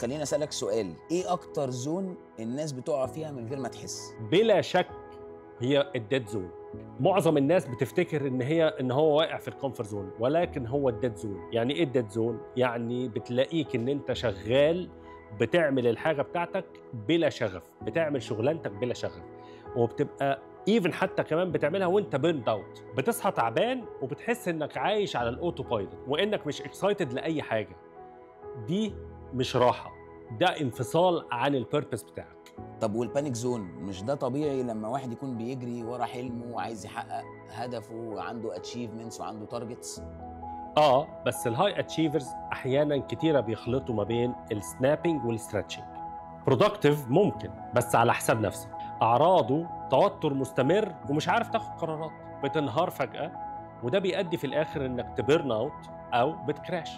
خليني اسالك سؤال، ايه اكتر زون الناس بتقع فيها من غير ما تحس؟ بلا شك هي الديد زون. معظم الناس بتفتكر ان هو واقع في الكومفورت زون، ولكن هو الديد زون. يعني ايه الديد زون؟ يعني بتلاقيك ان انت شغال بتعمل الحاجه بتاعتك بلا شغف، بتعمل شغلانتك بلا شغف، وبتبقى ايفن حتى كمان بتعملها وانت بيرند اوت، بتصحى تعبان وبتحس انك عايش على الاوتو بايلوت وانك مش اكسايتد لاي حاجه. دي مش راحه، ده انفصال عن البيربس بتاعك. طب والبانيك زون مش ده طبيعي لما واحد يكون بيجري ورا حلمه وعايز يحقق هدفه وعنده اتشيفمنتس وعنده تارجتس؟ بس الهاي اتشيفرز احيانا كتيره بيخلطوا ما بين السنابينج والستريتشنج. برودكتيف ممكن بس على حساب نفسك. اعراضه توتر مستمر ومش عارف تاخد قرارات، بتنهار فجاه، وده بيؤدي في الاخر انك تبيرن اوت او بتكراش.